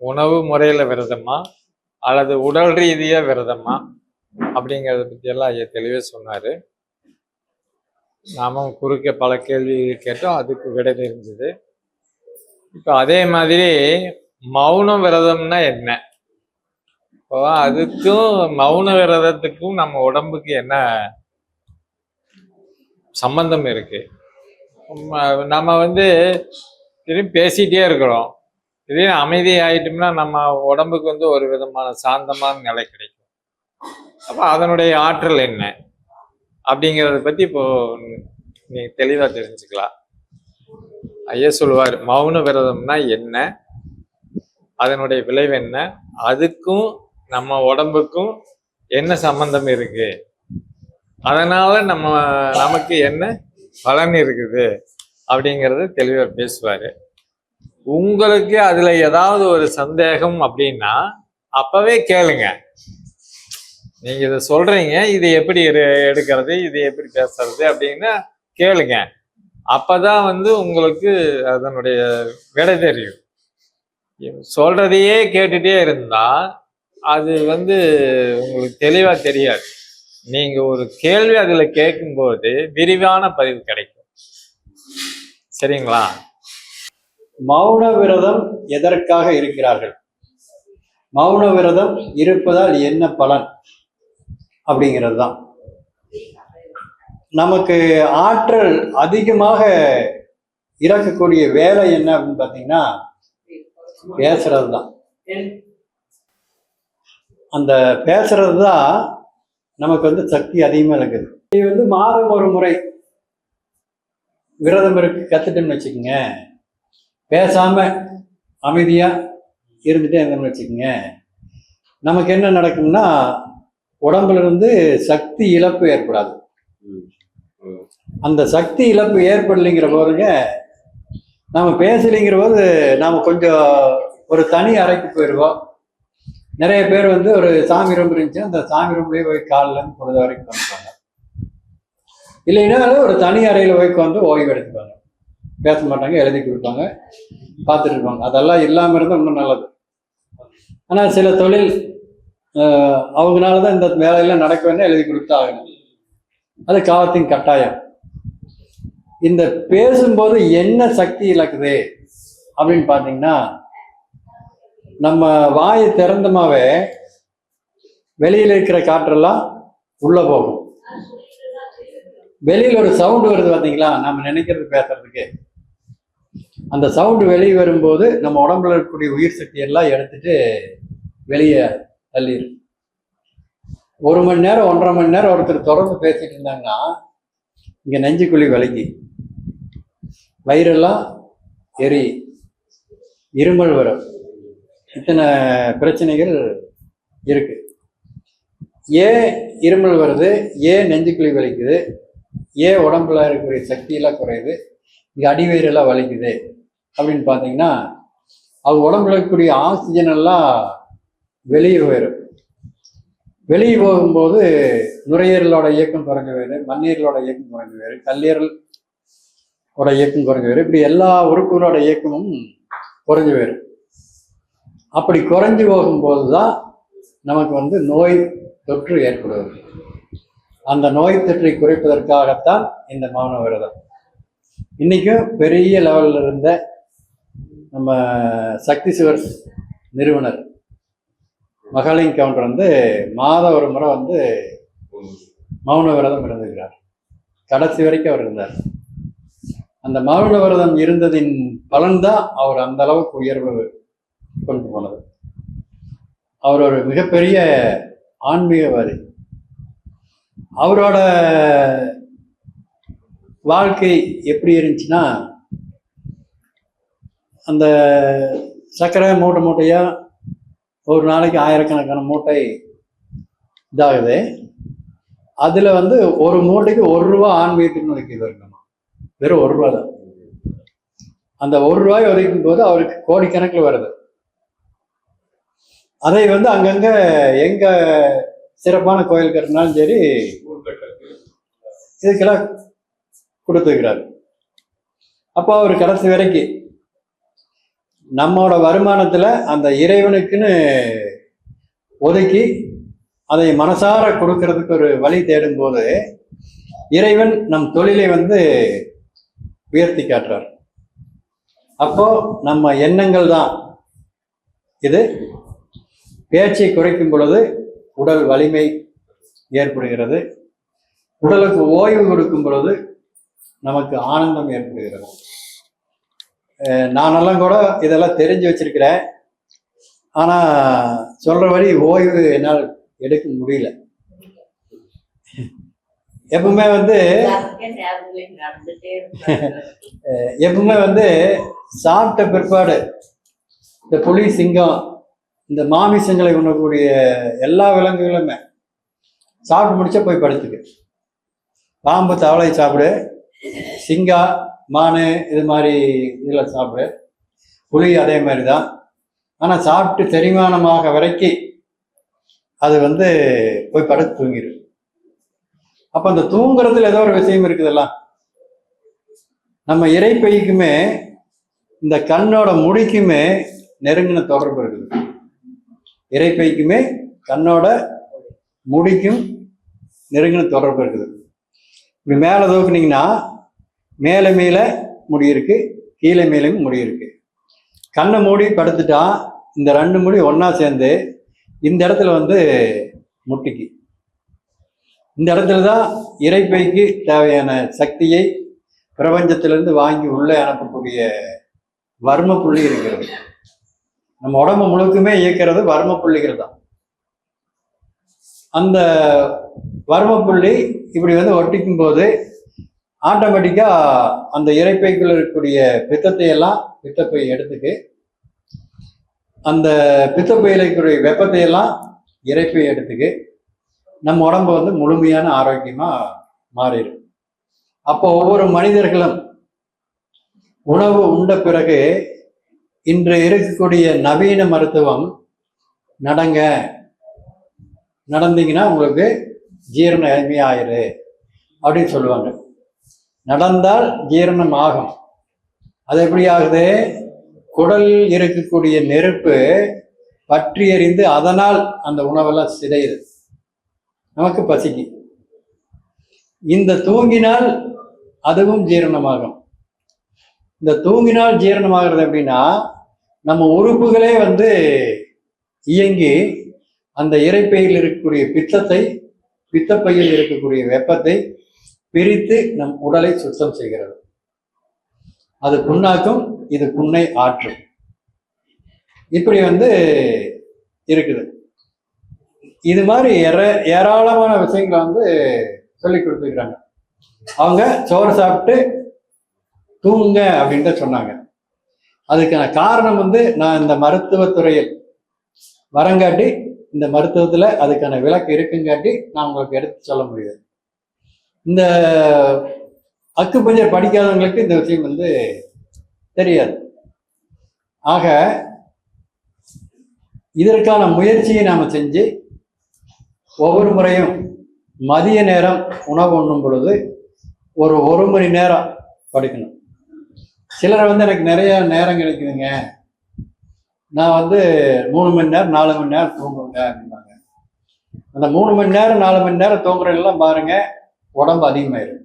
உணவு முறையில விரதமா அல்லது உடல் ரீதியா விரதமா அப்படிங்கிறத பத்தி எல்லாம் ஐயா தெளிவே சொன்னாரு. நாமும் குறுக்க பல கேள்விகள் கேட்டோம், அதுக்கு விடை தெரிஞ்சது. இப்போ அதே மாதிரி மௌன விரதம்னா என்ன? இப்போ அதுக்கும் மௌன விரதத்துக்கும் நம்ம உடம்புக்கு என்ன சம்பந்தம் இருக்கு? நம்ம திரும்பி பேசிட்டே இருக்கிறோம். இதே அமைதி ஆயிட்டோம்னா நம்ம உடம்புக்கு ஒரு விதமான சாந்தமான நிலை கிடைக்கும். அப்ப அதனுடைய ஆற்றல் என்ன அப்படிங்கிறத பத்தி இப்போ நீ தெளிவா தெரிஞ்சுக்கலாம். ஐயா சொல்லுவார், மௌன விரதம்னா என்ன, அதனுடைய விளைவு என்ன, அதுக்கும் நம்ம உடம்புக்கும் என்ன சம்பந்தம் இருக்கு, அதனால நமக்கு என்ன பலன் இருக்குது அப்படிங்கறத தெளிவா பேசுவாரு. உங்களுக்கு அதுல ஏதாவது ஒரு சந்தேகம் அப்படின்னா அப்பவே கேளுங்க. நீங்க இதை சொல்றீங்க, இது எப்படி எடுக்கிறது, இது எப்படி பேசுறது அப்படின்னு கேளுங்க. அப்பதான் உங்களுக்கு அதனுடைய விடை தெரியும். சொல்றதையே கேட்டுட்டே இருந்தா அது உங்களுக்கு தெளிவா தெரியாது. நீங்க ஒரு கேள்வி அதுல கேட்கும்போது விரிவான பதிவு கிடைக்கும். சரிங்களா? மௌன விரதம் எதற்காக இருக்கிறார்கள், மௌன விரதம் இருப்பதால் என்ன பலன் அப்படிங்கிறது தான். நமக்கு ஆற்றல் அதிகமாக இறக்கக்கூடிய வேலை என்ன அப்படின்னு பார்த்தீங்கன்னா பேசுறது தான். அந்த பேசுறது தான் நமக்கு சக்தி அதிகமாக இருக்குது. இது மாதம் ஒரு முறை விரதம் இருக்கு கத்துட்டோம்னு வச்சுக்கோங்க, பேசாம அமைதியா இருந்துட்டே இருந்தோம்னு வச்சுக்கோங்க, நமக்கு என்ன நடக்கும்னா உடம்புல இருந்து சக்தி இழப்பு ஏற்படாது. அந்த சக்தி இழப்பு ஏற்படலைங்கிற போதுங்க, நம்ம பேசலைங்கிற போது நாம கொஞ்சம் ஒரு தனி அறைக்கு போயிடுவோம். நிறைய பேர் ஒரு சாமி ரூம் இருந்துச்சுன்னா அந்த சாமி ரூம்லேயே போய் காலில் இருந்து பொழுது வரைக்கும் வந்துப்பாங்க. இல்லைன்னாலும் ஒரு தனி அறையில் போய் ஓய்வு எடுத்துப்பாங்க. பேச மாட்டாங்க, எழுதி கொடுப்பாங்க, பார்த்துட்டு இருப்பாங்க. அதெல்லாம் இல்லாமல் இருந்தால் இன்னும் நல்லது. ஆனால் சில தொழில் அவங்களால தான் இந்த வேலையெல்லாம் நடக்க வேண்டாம், எழுதி கொடுத்து ஆகணும். அது காலத்தின் கட்டாயம். இந்த பேசும்போது என்ன சக்தி இழக்குது அப்படின்னு பார்த்தீங்கன்னா, நம்ம வாயை திறந்தமாவே வெளியில் இருக்கிற காற்றெல்லாம் உள்ள போகும். வெளியில் ஒரு சவுண்டு வருது பார்த்தீங்களா, நம்ம நினைக்கிறது பேசுறதுக்கு. அந்த சவுண்டு வெளியே வரும்போது நம்ம உடம்புல இருக்கக்கூடிய உயிர் சக்தி எல்லாம் எடுத்துட்டு வெளியே தள்ளிடும். 1 மணி நேரம் 1.5 மணி நேரம் ஒருத்தர் தொடர்ந்து பேசிட்டு இருந்தாங்கன்னா இங்கே நெஞ்சுக்குழி வலிக்கு, வயிறெல்லாம் எரி, இருமல் வரும், இத்தனை பிரச்சனைகள் இருக்கு. ஏன் இருமல் வருது, ஏன் நெஞ்சுக்குழி வலிக்குது, ஏன் உடம்புல இருக்கக்கூடிய சக்தியெல்லாம் குறையுது, இங்கே அடிவயிறெல்லாம் வலிக்குது அப்படின்னு பார்த்தீங்கன்னா, அது உடம்புல இருக்கக்கூடிய ஆக்சிஜன் எல்லாம் வெளியே போயிடும். வெளியே போகும்போது நுரையீரலோட இயக்கம் குறைஞ்சு போயிடும், மண்ணீரலோட இயக்கம் குறைஞ்சு போயிடும், கல்லீரலோட இயக்கம் குறைஞ்சு போயிடும். இப்படி எல்லா உறுப்புகளோட இயக்கமும் குறைஞ்சு போயிடும். அப்படி குறைஞ்சு போகும்போது தான் நமக்கு நோய் தொற்று ஏற்படுவது. அந்த நோய் தொற்றை குறைப்பதற்காகத்தான் இந்த மௌன விரதம். இன்னைக்கும் பெரிய லெவலில் இருந்த நம்ம சக்தி சிவர்ஸ் நிறுவனர் மகாலிங் கவுண்டர் மாதம் ஒரு முறை மௌன விரதம் இருந்துகிறார். கடைசி வரைக்கும் அவர் இருந்தார். அந்த மௌன விரதம் இருந்ததின் பலன்தான் அவர் அந்த அளவுக்கு உயர்வு கொண்டு போனது. அவர் ஒரு மிகப்பெரிய ஆன்மீகவாதி. அவரோட வாழ்க்கை எப்படி இருந்துச்சுன்னா, அந்த சர்க்கரை மூட்டை மூட்டையா ஒரு நாளைக்கு ஆயிரக்கணக்கான மூட்டை இதாகுது. அதுல ஒரு மூட்டைக்கு ₹1 ஆன்மீகத்துக்கு ஒதுக்கி இருக்கணுமா, வெறும் ₹1 தான். அந்த ₹1 ஒதுக்கும் போது அவருக்கு கோடிக்கணக்கில் வருது. அதை அங்கங்க எங்க சிறப்பான கோயில் கட்டினாலும் சரி இதுக்கெல்லாம் கொடுத்துக்கிறாரு. அப்போ அவர் கடைசி வரைக்கும் நம்மோட வருமானத்துல அந்த இறைவனுக்குன்னு ஒதுக்கி அதை மனசார கொடுக்கறதுக்கு ஒரு வழி தேடும் போது இறைவன் நம் தொழிலை வந்து உயர்த்தி காட்டுறார். அப்போ நம்ம எண்ணங்கள் தான் இது. பேச்சை குறைக்கும் பொழுது உடல் வலிமை ஏற்படுகிறது. உடலுக்கு ஓய்வு கொடுக்கும் பொழுது நமக்கு ஆனந்தம் ஏற்படுகிறது. நானெல்லாம் கூட இதெல்லாம் தெரிஞ்சு வச்சிருக்கிறேன். ஆனா சொல்ற வழி ஓய்வு என்னால் எடுக்க முடியல. எப்பவுமே வந்து சாப்பிட்ட பிற்பாடு இந்த புலி, சிங்கம், இந்த மாமிசங்களை உண்ணக்கூடிய எல்லா விலங்குகளுமே சாப்பிட்டு முடிச்சா போய் படுத்துக்கு. பாம்பு, தவளை சாப்பிடு, சிங்கா, மானு இது மாதிரி இதில் சாப்பிடு, புலி அதே மாதிரி தான். ஆனால் சாப்பிட்டு செரிமானமாக வரைக்கும் அது வந்து போய் படுத்து தூங்கிடும். அப்போ அந்த தூங்குறதுல ஏதோ ஒரு விஷயம் இருக்குதுல்ல. நம்ம இறைப்பைக்குமே இந்த கண்ணோட முடிக்குமே நெருங்கின தொடர்பு இருக்குது. இறைப்பைக்குமே கண்ணோட முடிக்கும் நெருங்கின தொடர்பு இருக்குது. இப்படி மேலே தூக்குனீங்கன்னா மேலே மேலே முடி இருக்கு, கீழே மேலேயும் முடி இருக்கு. கண்ணை மூடி படுத்துட்டா இந்த ரெண்டு முடி ஒன்றா சேர்ந்து இந்த இடத்துல வந்து முட்டிக்கு, இந்த இடத்துல தான் இறைப்பைக்கு தேவையான சக்தியை பிரபஞ்சத்திலிருந்து வாங்கி உள்ளே அனுப்பக்கூடிய வர்ம புள்ளி இருக்கிறது. நம்ம உடம்பு முழுக்குமே இயக்கிறது வர்ம புள்ளிகள் தான். அந்த வர்ம புள்ளி இப்படி வந்து ஒட்டிக்கும் போது ஆட்டோமேட்டிக்கா அந்த இறைப்பைக்குள்ள இருக்கக்கூடிய பித்தத்தை எல்லாம் பித்தப்பை எடுத்துக்கு, அந்த பித்தப்பையில இருக்கக்கூடிய வெப்பத்தை எல்லாம் இறைப்பை எடுத்துக்கு, நம்ம உடம்பு வந்து முழுமையான ஆரோக்கியமா மாறிடும். அப்போ ஒவ்வொரு மனிதர்களும் உணவு உண்ட பிறகு இன்று இருக்கக்கூடிய நவீன மருத்துவம் நடங்க, நடந்தீங்கன்னா உங்களுக்கு ஜீரணம் எளிமையாயிரு அப்படின்னு சொல்லுவாங்க. நடந்தால் ஜீரணம் ஆகும். அது எப்படி ஆகுது? குடல் இருக்கக்கூடிய நெருப்பு பற்றி எறிந்து அதனால் அந்த உணவெல்லாம் சிதையுது, நமக்கு பசிக்கு. இந்த தூங்கினால் அதுவும் ஜீரணமாகும். இந்த தூங்கினால் ஜீரணமாகிறது எப்படின்னா, நம்ம உறுப்புகளே வந்து இயங்கி அந்த இறைப்பையில் இருக்கக்கூடிய பித்தத்தை, பித்தப்பையில் இருக்கக்கூடிய வெப்பத்தை பிரித்து நம் உடலை சுத்தம் செய்கிறது. அது புண்ணாக்கும், இது புண்ணை ஆற்றும். இப்படி வந்து இருக்குது. இது மாதிரி ஏராளமான விஷயங்களை வந்து சொல்லி கொடுத்துருக்குறாங்க. அவங்க சோறு சாப்பிட்டு தூங்குங்க அப்படின்ட்டு சொன்னாங்க. அதுக்கான காரணம் வந்து நான் இந்த மருத்துவத்துறையில் வரங்காட்டி, இந்த மருத்துவத்துல அதுக்கான விளக்கு இருக்குங்காட்டி நான் உங்களுக்கு எடுத்து சொல்ல முடியாது. இந்த அக்குபஞ்சர் படிக்காதவங்களுக்கு இந்த விஷயம் வந்து தெரியாது. ஆக இதற்கான முயற்சியை நாம செஞ்சு ஒவ்வொரு முறையும் மதிய நேரம் உணவு உண்ணும் பொழுது ஒரு மணி நேரம் படிக்கணும். சிலர் வந்து எனக்கு நிறைய நேரம் கிடைக்குதுங்க, நான் வந்து 3 மணி நேரம் 4 மணி நேரம் தூங்குவேங்க அப்படின்னாங்க. அந்த 3 மணி நேரம் 4 மணி நேரம் தூங்குறதெல்லாம் பாருங்க, உடம்பு அதிகமாயிடும்.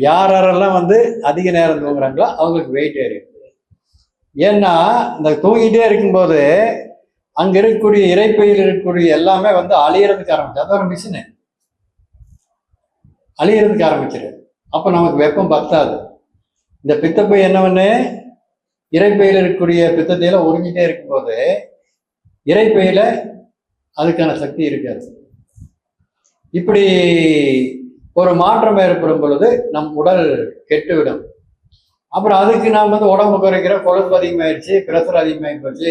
யாரெல்லாம் வந்து அதிக நேரம் தூங்குறாங்களோ அவங்களுக்கு வெயிட் ஏறிடும். ஏன்னா இந்த தூங்கிட்டே இருக்கும்போது அங்க இருக்கக்கூடிய இறைப்பையில் இருக்கக்கூடிய எல்லாமே வந்து அழியறதுக்கு ஆரம்பிச்சு, அது ஒரு மிஷினு அழியறதுக்கு ஆரம்பிச்சிரு. அப்ப நமக்கு வெப்பம் பத்தாது. இந்த பித்தப்பை என்ன பண்ணு, இறைப்பையில இருக்கக்கூடிய பித்தத்தையெல்லாம் உறிஞ்சிட்டே இருக்கும்போது இறைப்பையில அதுக்கான சக்தி இருக்காது. இப்படி ஒரு மாற்றம் ஏற்படும் பொழுது நம் உடல் கெட்டுவிடும். அப்புறம் அதுக்கு நாம் வந்து உடம்பு குறைக்கிற, கொழுப்பு அதிகமாயிடுச்சு, பிரஷர் அதிகமாகி போச்சு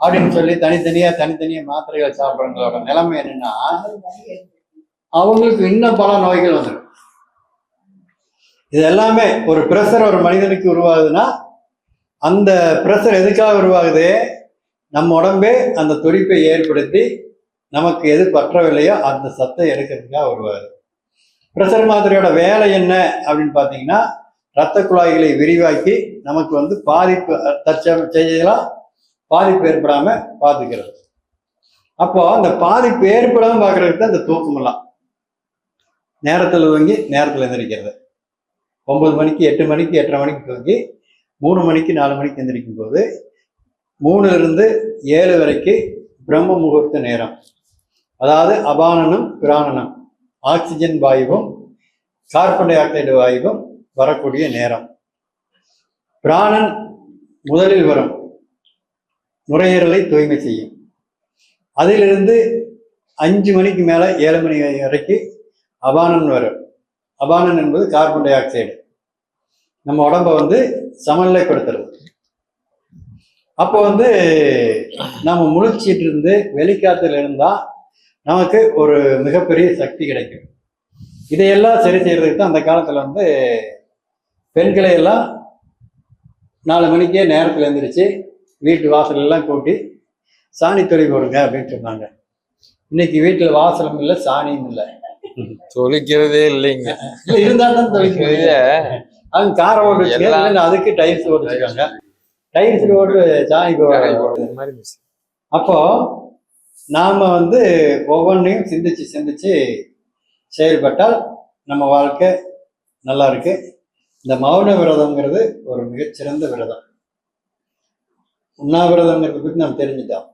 அப்படின்னு சொல்லி தனித்தனியா மாத்திரைகள் சாப்பிட்றவங்களோட நிலைமை என்னன்னா, அவங்களுக்கு இன்னும் பல நோய்கள் வந்துடும். இது எல்லாமே ஒரு பிரஷர் ஒரு மனிதனுக்கு உருவாகுதுன்னா அந்த பிரஷர் எதுக்காக உருவாகுது? நம்ம உடம்பே அந்த துடிப்பை ஏற்படுத்தி நமக்கு எது பற்றவில்லையோ அந்த சத்தை எடுக்கிறதுக்காக உருவாகுது. பிரஷர் மாத்திரையோட வேலை என்ன அப்படின்னு பார்த்தீங்கன்னா, இரத்த குழாய்களை விரிவாக்கி நமக்கு வந்து பாதிப்பு செய்யலாம், பாதிப்பு ஏற்படாம பார்த்துக்கிறது. அப்போ அந்த பாதிப்பு ஏற்படாம பார்க்கறதுக்கு தான் இந்த தூக்கமெல்லாம். நேரத்தில் தூங்கி நேரத்தில் எந்திரிக்கிறது. 9 மணிக்கு 8 மணிக்கு 8:30 மணிக்கு தூங்கி 3 மணிக்கு 4 மணிக்கு எந்திரிக்கும் போது 3லிருந்து 7 வரைக்கும் பிரம்ம முகூர்த்த நேரம். அதாவது அபானனும் பிராணனும், ஆக்சிஜன் வாயுவும் கார்பன் டை ஆக்சைடு வாயுவும் வரக்கூடிய நேரம். பிராணன் முதலில் வரும், நுரையீரலை தூய்மை செய்யும். அதிலிருந்து 5 மணிக்கு மேல 7 மணி வரைக்கும் அபானன் வரும். அபானன் என்பது கார்பன் டை ஆக்சைடு, நம்ம உடம்ப வந்து சமநிலைப்படுத்துறது. அப்போ வந்து நம்ம முழிச்சிட்டு இருந்து வெளிக்காத்துல இருந்தா நமக்கு ஒரு மிகப்பெரிய சக்தி கிடைக்கும். இதையெல்லாம் சரி செய்யறதுக்கு தான் அந்த காலத்துல வந்து பெண்களை எல்லாம் 4 மணிக்கே நேரத்தில் எழுந்திரிச்சு வீட்டு வாசல் எல்லாம் கூட்டி சாணி தொழி போடுங்க அப்படின்னு சொன்னாங்க. இன்னைக்கு வீட்டுல வாசலும் இல்லை, சாணியும் இல்லை, தொழிக்கிறதே இல்லைங்க. இல்லை இருந்தாலும் தொழிக்கிறது. அவங்க காரை ஓட்டு, அதுக்கு டைல்ஸ் ஓட்டுருக்காங்க. டைல்ஸ் ஓட்டு சாணி போடுற. அப்போ நாம வந்து ஒவ்வொன்றையும் சிந்திச்சு சிந்திச்சு செயல்பட்டால் நம்ம வாழ்க்கை நல்லா இருக்கு. இந்த மௌன விரதம்ங்கிறது ஒரு மிகச்சிறந்த விரதம். உண்ணாவிரதங்கிறத பற்றி நம்ம தெரிஞ்சுட்டோம்.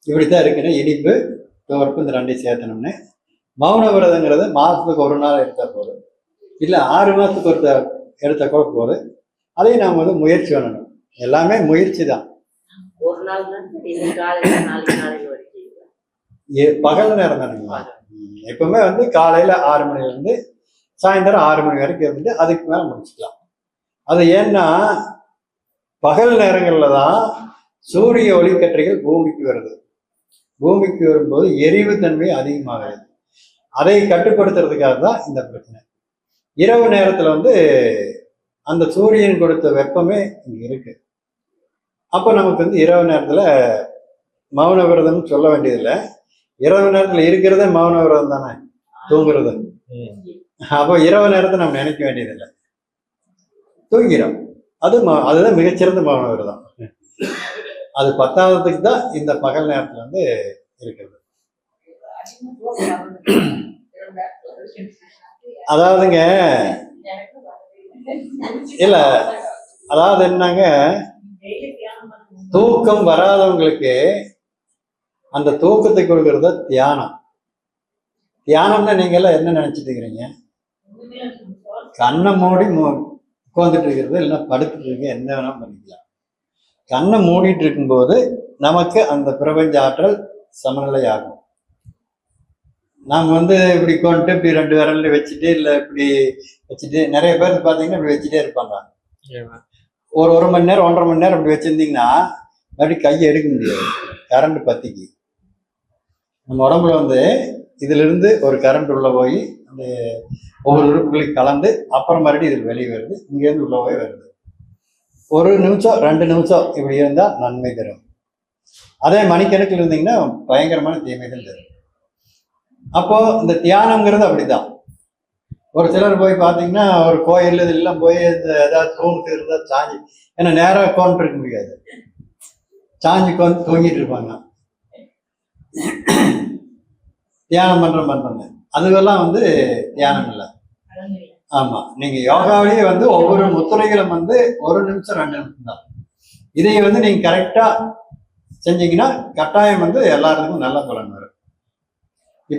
இப்படித்தான் இருக்குன்னு இனிப்பு துவர்ப்பு இந்த 2 சேர்த்தணும்னு. மௌன விரதங்கிறது மாதத்துக்கு 1 நாள் எடுத்தா போதும், இல்லை 6 மாதத்துக்கு எடுத்த கூட போதும். அதையும் நாம் வந்து முயற்சி பண்ணணும். எல்லாமே முயற்சி தான். பகல் நேரம் தானுங்களா? எப்பவுமே வந்து காலையில 6 மணிலேருந்து சாயந்தரம் 6 மணி வரைக்கும் இருந்துட்டு அதுக்கு மேல முடிச்சுக்கலாம். அது ஏன்னா பகல் நேரங்கள்ல தான் சூரிய ஒளிக்கற்றைகள் பூமிக்கு வருது. பூமிக்கு வரும்போது எரிவு தன்மை அதிகமாகிறது. அதை கட்டுப்படுத்துறதுக்காக தான் இந்த பிரச்சனை. இரவு நேரத்துல வந்து அந்த சூரியன் கொடுத்த வெப்பமே இங்க இருக்கு. அப்போ நமக்கு வந்து இரவு நேரத்துல மௌன விரதம்னு சொல்ல வேண்டியதில்லை. இரவு நேரத்துல இருக்கிறதே மௌன விரதம் தானே, தூங்குறது. அப்போ இரவு நேரத்தை நம்ம நினைக்க வேண்டியதில்லை, தூங்கிறோம். அதுதான் மிகச்சிறந்த மௌன விரதம். அது 10ஆவதுக்கு தான் இந்த பகல் நேரத்துல வந்து இருக்கிறது. அதாவதுங்க இல்ல, அதாவது என்னங்க, தூக்கம் வராதவங்களுக்கு அந்த தூக்கத்தை கொடுக்கறத தியானம். தியானம்னா நீங்க எல்லாம் என்ன நினைச்சிட்டு இருக்கிறீங்க? கண்ணை மூடி உட்காந்துட்டு இருக்கிறது, இல்லைன்னா படுத்துட்டு இருக்க, என்ன வேணா பண்ணிக்கலாம். கண்ணை மூடிட்டு இருக்கும்போது நமக்கு அந்த பிரபஞ்ச ஆற்றல் சமநிலை ஆகும். நாம் வந்து இப்படி கொண்டு இப்படி 2 விரல்ல வச்சுட்டு, இல்லை இப்படி வச்சுட்டு, நிறைய பேர் பார்த்தீங்கன்னா இப்படி வச்சுட்டே இருப்பாங்க. ஒரு 1 மணி நேரம் 1.5 மணி நேரம் இப்படி வச்சிருந்தீங்கன்னா மறுபடியும் கையை எடுக்க முடியாது, கரண்ட் பத்திக்கு. நம்ம உடம்புல வந்து இதுல இருந்து ஒரு கரண்ட் உள்ள போய் அந்த ஒவ்வொரு உறுப்புகளையும் கலந்து அப்புறம் மறுபடியும் இது வெளியே வருது, இங்கேருந்து உள்ள போய் வருது. 1 நிமிஷம் 2 நிமிஷம் இப்படி இருந்தால் நன்மை தரும். அதே மணிக்கணக்கில் இருந்தீங்கன்னா பயங்கரமான தீமைகள் தரும். அப்போ இந்த தியானம்ங்கிறது அப்படிதான். ஒரு சிலர் போய் பார்த்தீங்கன்னா ஒரு கோயில் இதெல்லாம் போய் இந்த ஏதாவது தூணுக்கு இருந்தால் சாஞ்சி, ஏன்னா நேராக உட்காந்துட்டு இருக்க முடியாது, சாஞ்சி உட்காந்து தூங்கிட்டு இருப்பாங்க. தியானம் பண்றாங்க, அதுவெல்லாம் வந்து தியானம் இல்லை. ஆமா, நீங்க யோகாவிலேயே வந்து ஒவ்வொரு முத்திரைகளும் வந்து 1 நிமிஷம் 2 நிமிஷம் தான். இதை வந்து நீங்க கரெக்டா செஞ்சீங்கன்னா கட்டாயம் வந்து எல்லாருக்கும் நல்ல பலன் வரும்.